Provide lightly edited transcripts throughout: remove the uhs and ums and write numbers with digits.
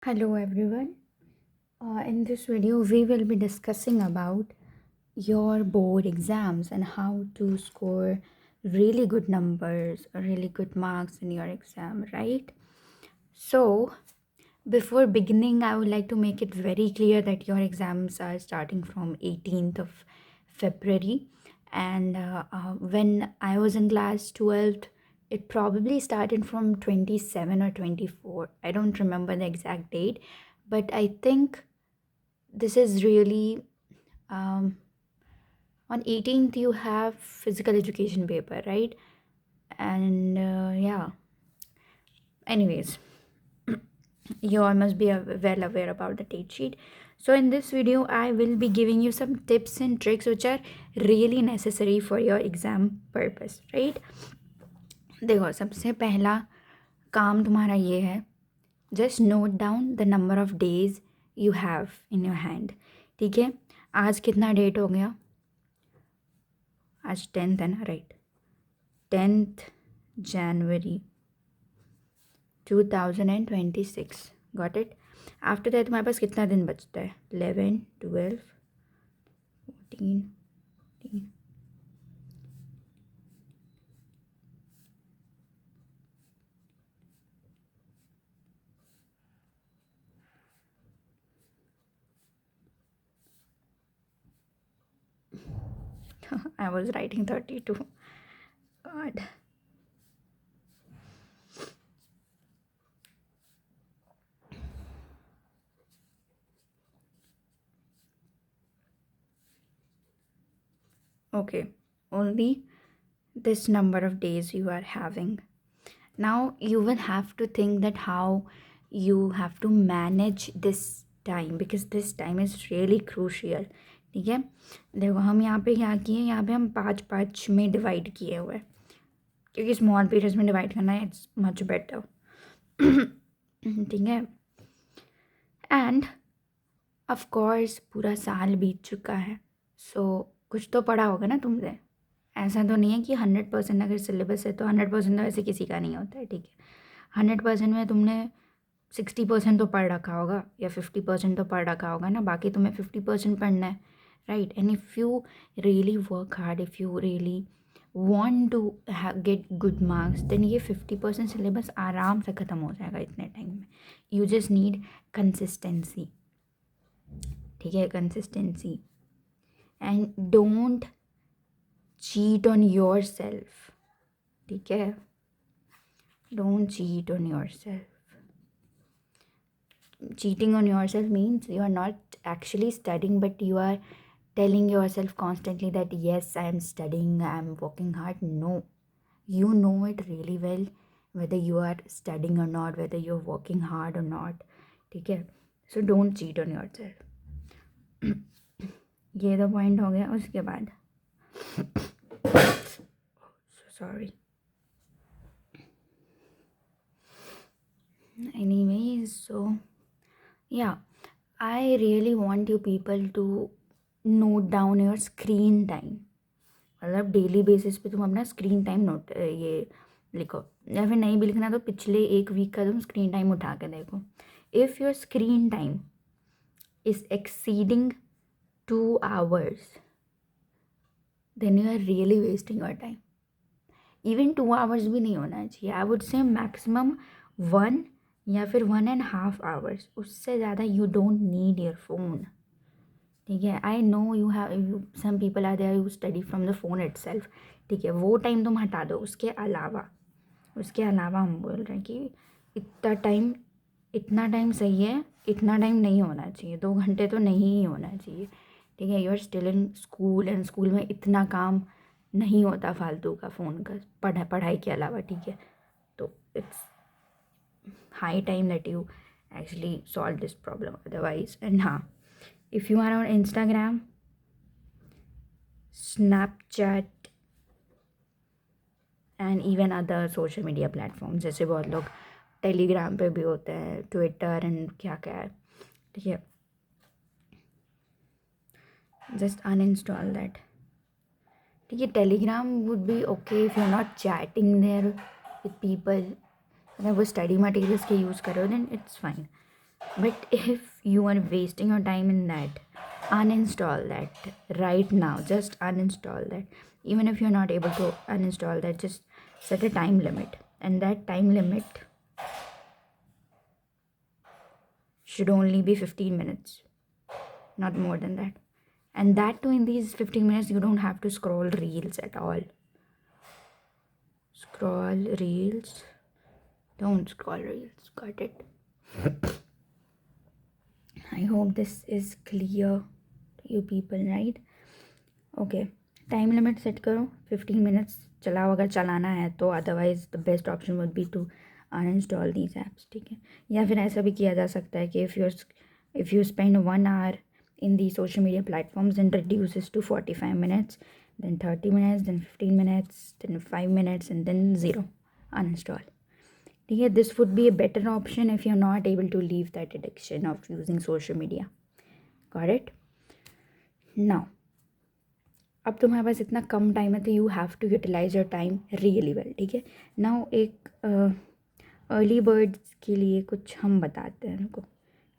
Hello everyone. In this video, we will be discussing about your board exams and how to score really good numbers or really good marks in your exam, right? So, before beginning, I would like to make it very clear that your exams are starting from 18th of February, and when I was in class 12th, it probably started from 27 or 24. I don't remember the exact date, but I think this is really um, on 18th you have physical education paper, right? And yeah, anyways, you all must be well aware about the date sheet. So in this video I will be giving you some tips and tricks which are really necessary for your exam purpose, right? देखो, सबसे पहला काम तुम्हारा ये है, just note down the number of days you have in your hand. ठीक है, आज कितना डेट हो गया? आज 10th है ना, right? 10th January 2026. Got it? After that तुम्हारे पास कितना दिन बचता है? 11, 12, 14, 15. I was writing 32. God. Okay, only this number of days you are having. Now you will have to think that how you have to manage this time, because this time is really crucial. ठीक है, देखो हम यहाँ पे क्या किए, यहाँ पे हम पाँच पाँच में डिवाइड किए हुए हैं, क्योंकि स्मॉल पीरियड्स में डिवाइड करना है, इट्स मच बेटर. ठीक है, एंड ऑफ कोर्स पूरा साल बीत चुका है, सो कुछ तो पढ़ा होगा ना तुमसे. ऐसा तो नहीं है कि 100% अगर सिलेबस है तो 100% तो वैसे किसी का नहीं होता है. ठीक है, 100% में तुमने 60% तो पढ़ रखा होगा या 50% तो पढ़ रखा होगा ना, बाकी तुम्हें 50% पढ़ना है, right? And if you really work hard, if you really want to get good marks, then ये 50% सिलेबस आराम से ख़त्म हो जाएगा इतने टाइम में. You just need consistency. ठीक है, consistency. And don't cheat on your self. ठीक है, don't cheat on your self. Cheating on yourself means you are not actually studying, but you are telling yourself constantly that yes, I am studying, I am working hard. No, you know it really well whether you are studying or not, whether you're working hard or not. ठीक है, so don't cheat on yourself. ये तो point हो गया. उसके बाद sorry, anyways, so yeah, I really want you people to note down your screen time. मतलब daily basis पे तुम अपना स्क्रीन टाइम नोट ये लिखो, या फिर नहीं भी लिखना तो पिछले एक वीक का तुम स्क्रीन टाइम उठा के देखो. If your screen time is exceeding 2 hours, then you are really wasting your time. Even 2 hours भी नहीं होना चाहिए. आई वुड से मैक्सिमम 1 या फिर 1.5 hours. उससे ज़्यादा you don't need your phone. ठीक है, I know you have some people are there you study from the phone itself. ठीक है, वो टाइम तुम हटा दो. उसके अलावा हम बोल रहे हैं कि इतना टाइम सही है, इतना टाइम नहीं होना चाहिए. 2 घंटे तो नहीं ही होना चाहिए. ठीक है, you are still in school, and school में इतना काम नहीं होता फालतू का फ़ोन का पढ़ाई के अलावा. ठीक है, तो it's high time that you actually solve this problem otherwise. And हाँ, if you are on Instagram, Snapchat and even other social media platforms, जैसे बहुत लोग टेलीग्राम पे भी होते हैं, ट्विटर एंड क्या क्या है. ठीक है, जस्ट अनइंस्टॉल दैट. ठीक है, Telegram would be okay if you are not chatting there with people. अगर वो स्टडी मटेरियल्स के यूज़ करो then it's fine. But if you are wasting your time in that, uninstall that right now. Just uninstall that. Even if you're not able to uninstall that, just set a time limit. And that time limit should only be 15 minutes, not more than that. And that too, in these 15 minutes, you don't have to scroll reels at all. Scroll reels. Don't scroll reels. Got it? I hope this is clear to you people, right? Okay, time limit set करो 15 minutes चलाओ अगर चलाना है तो, otherwise the best option would be to uninstall these apps, ठीक है। या फिर ऐसा भी किया जा सकता है कि if you spend 1 hour in the social media platforms, then reduces to 45 minutes, then 30 minutes, then 15 minutes, then 5 minutes, and then 0, uninstall, ठीक है। This would be a better option if you're not able to leave that addiction of using social media. Got it? Now, अब तुम्हारे पास इतना कम time है तो you have to utilise your time really well, ठीक है। Now एक early birds के लिए कुछ हम बताते हैं उनको,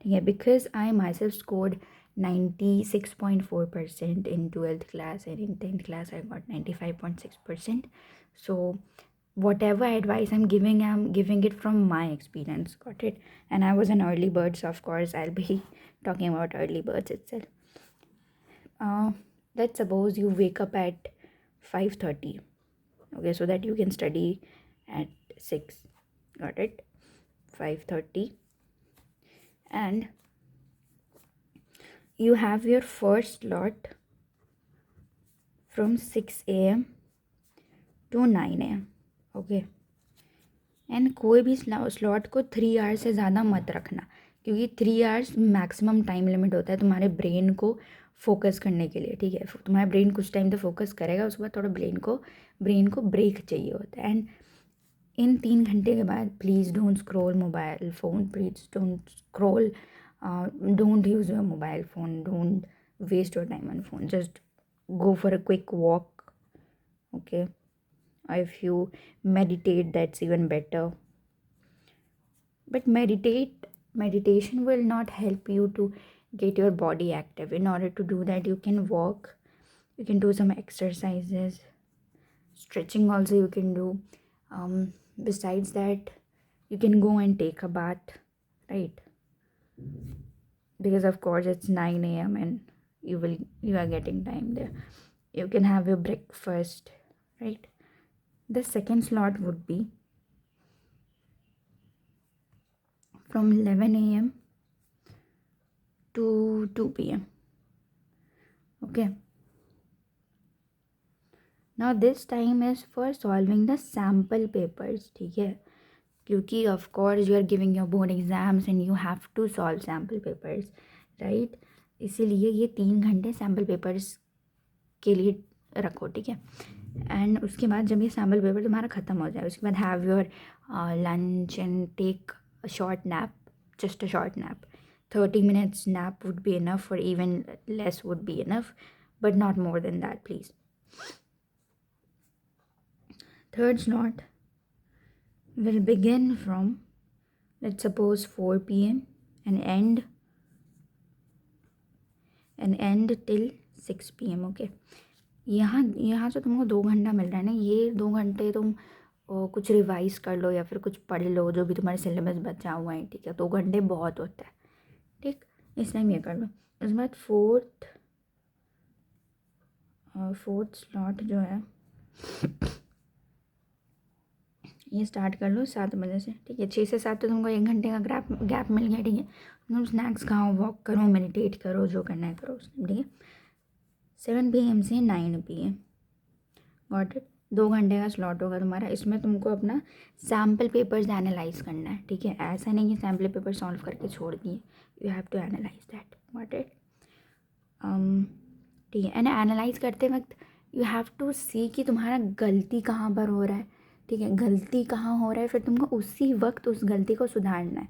ठीक है। Because I my self scored 96.4% in 12th class, and in 10th class I got 95.6%. So whatever advice I'm giving it from my experience. Got it? And I was an early bird, so of course I'll be talking about early birds itself. Let's suppose you wake up at 5:30, okay, so that you can study at 6. Got it? 5:30, and you have your first slot from 6 a.m. to 9 a.m. okay, and कोई भी slot को 3 hours से ज़्यादा मत रखना, क्योंकि 3 hours maximum time limit होता है तुम्हारे ब्रेन को फोकस करने के लिए, ठीक है। तुम्हारा ब्रेन कुछ टाइम तो फोकस करेगा, उसके बाद थोड़ा ब्रेन को ब्रेक चाहिए होता है। एंड इन 3 घंटे के बाद please don't scroll mobile phone, please don't scroll, don't use your mobile phone, don't waste your time on phone, just go for a quick walk, okay? If you meditate, that's even better. But meditation will not help you to get your body active. In order to do that, you can walk, you can do some exercises, stretching also you can do. Besides that, you can go and take a bath, right? Because of course it's 9 a.m. and you are getting time there. You can have your breakfast, right? The second slot would be from 11 a.m. to 2 p.m. okay. Now this time is for solving the sample papers, ठीक है, क्योंकि of course you are giving your board exams and you have to solve sample papers, right? इसीलिए ये 3 घंटे sample papers के लिए रखो, ठीक है। एंड उसके बाद जब ये सैम्पल पेपर तुम्हारा ख़त्म हो जाए, उसके बाद have your lunch and take a short nap, just a short nap. 30 minutes nap would be enough, or even less would be enough, but not more than that, please. Third slot will begin from, let's suppose, 4 p.m. and end till 6 p.m. okay. यहाँ से तुमको 2 घंटा मिल रहा है ना, ये 2 घंटे तुम कुछ रिवाइज कर लो या फिर कुछ पढ़ लो, जो भी तुम्हारे सिलेबस बचा हुआ है, ठीक है। 2 घंटे बहुत होता है, ठीक, इस टाइम ये कर लो। उसके बाद फोर्थ स्लॉट जो है ये स्टार्ट कर लो 7 बजे से, ठीक है। 6 से 7 तो तुमको 1 घंटे का गैप मिल गया, ठीक है। तुम स्नैक्स खाओ, वॉक करो, मेडिटेट करो, जो करना है करो उस टाइम, ठीक है। 7 p.m. से 9 p.m. Got it? 2 घंटे का स्लॉट होगा तुम्हारा। इसमें तुमको अपना सैम्पल पेपर्स एनालाइज करना है, ठीक है। ऐसा नहीं कि सैम्पल पेपर सॉल्व करके छोड़ दिए, you have to analyse that, got it? ठीक है। एंड एनालाइज करते वक्त यू हैव टू सी कि तुम्हारा गलती कहाँ पर हो रहा है, ठीक है। गलती कहाँ हो रहा है, फिर तुमको उसी वक्त उस गलती को सुधारना है।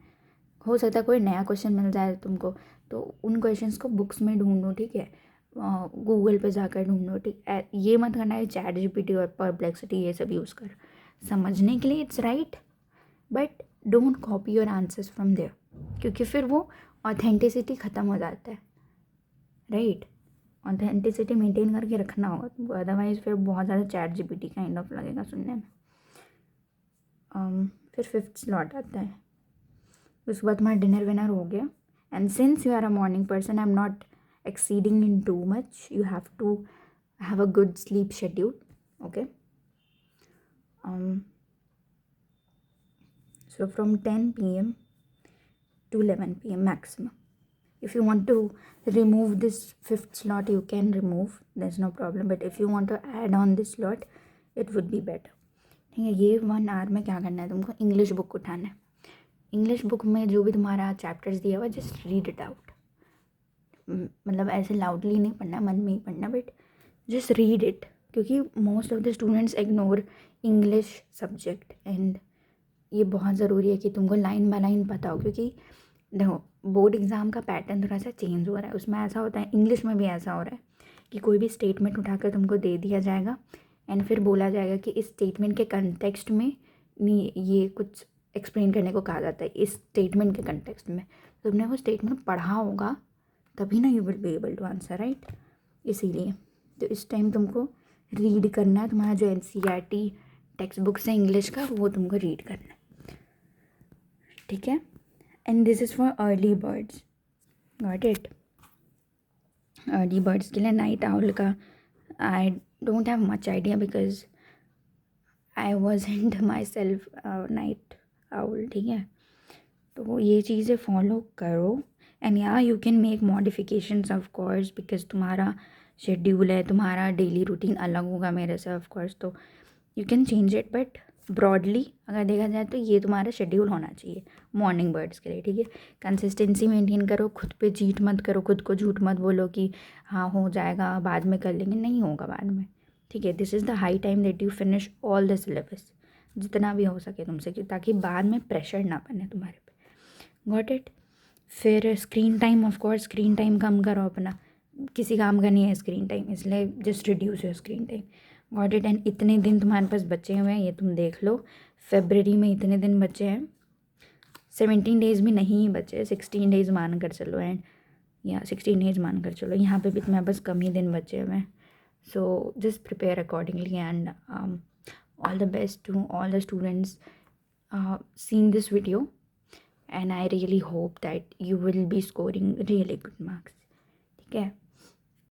हो सकता है कोई नया क्वेश्चन मिल जाए तुमको, तो उन क्वेश्चंस को बुक्स में ढूंढो, ठीक है। गूगल पे जाकर ढूंढो, ठीक है। ये मत करना है चैट जीपीटी और परप्लेक्सिटी ये सब यूज़ कर समझने के लिए, it's right, but don't copy your answers from there, क्योंकि फिर वो ऑथेंटिसिटी ख़त्म हो जाता है, राइट। ऑथेंटिसिटी मेंटेन करके रखना होगा तुमको, अदरवाइज़ फिर बहुत ज़्यादा चैट जीपीटी काइंड ऑफ लगेगा सुनने में। फिर फिफ्थ स्लॉट आता है, उसके बाद तुम्हारा डिनर विनर हो गया। And since you are a morning person, I am not exceeding in too much, you have to have a good sleep schedule, okay. So from 10 p.m. to 11 p.m. maximum. If you want to remove this fifth slot, you can remove, there's no problem. But if you want to add on this slot, it would be better. ठीक है, ये 1 our में क्या करना है तुमको, English book उठाना है। इंग्लिश बुक में जो भी तुम्हारा चैप्टर्स दिया हुआ है, जस्ट रीड इट आउट। मतलब ऐसे लाउडली नहीं पढ़ना, मन में ही पढ़ना, बट जस्ट रीड इट, क्योंकि most of the students ignore English subject. And ये बहुत ज़रूरी है कि तुमको लाइन बाय लाइन पता हो, क्योंकि देखो बोर्ड एग्ज़ाम का पैटर्न थोड़ा सा चेंज हो रहा है। उसमें ऐसा होता है, इंग्लिश में भी ऐसा हो रहा है कि कोई भी स्टेटमेंट उठाकर तुमको दे दिया जाएगा एंड फिर बोला जाएगा कि इस स्टेटमेंट के कंटेक्स्ट में नहीं, ये कुछ एक्सप्लेन करने को कहा जाता है इस स्टेटमेंट के कंटेक्स्ट में। तुमने वो स्टेटमेंट पढ़ा होगा तभी ना you will be able to answer, right. इसीलिए तो इस टाइम तुमको रीड करना है, तुम्हारा जो NCERT टेक्स्ट बुक से इंग्लिश का वो तुमको रीड करना है, ठीक है। And this is for early birds, got it. Early birds के लिए नाइट आउल का I don't have much idea, because I wasn't my self night owl, ठीक है। तो ये चीज़ें फॉलो करो। एंड या you can make modifications of course, because तुम्हारा शेड्यूल है, तुम्हारा डेली रूटीन अलग होगा मेरे से ऑफ कोर्स, तो you can change it. But broadly अगर देखा जाए तो ये तुम्हारा शेड्यूल होना चाहिए मॉर्निंग बर्ड्स के लिए, ठीक है। कंसिस्टेंसी मेंटेन करो, खुद पे चीट मत करो, खुद को झूठ मत बोलो कि हाँ हो जाएगा बाद में कर लेंगे, नहीं होगा बाद में, ठीक है। This is the high time that you finish all the syllabus जितना भी हो सके तुमसे, ताकि बाद में प्रेशर ना बने तुम्हारे पे, गॉट इट। फिर screen time, of course screen time कम करो अपना, किसी काम का नहीं है स्क्रीन टाइम, इसलिए just reduce your screen time, got it. And इतने दिन तुम्हारे पास बचे हुए हैं, ये तुम देख लो, फेबररी में इतने दिन बचे हैं, 17 डेज़ भी नहीं बचे, 16 डेज़ मान कर चलो। एंड या 16 डेज़ मान कर चलो, यहाँ पे भी तुम्हारे पास कम ही दिन बचे हुए हैं। So just prepare accordingly and all the best to all the students seeing this video, and I really hope that you will be scoring really good marks, ठीक है।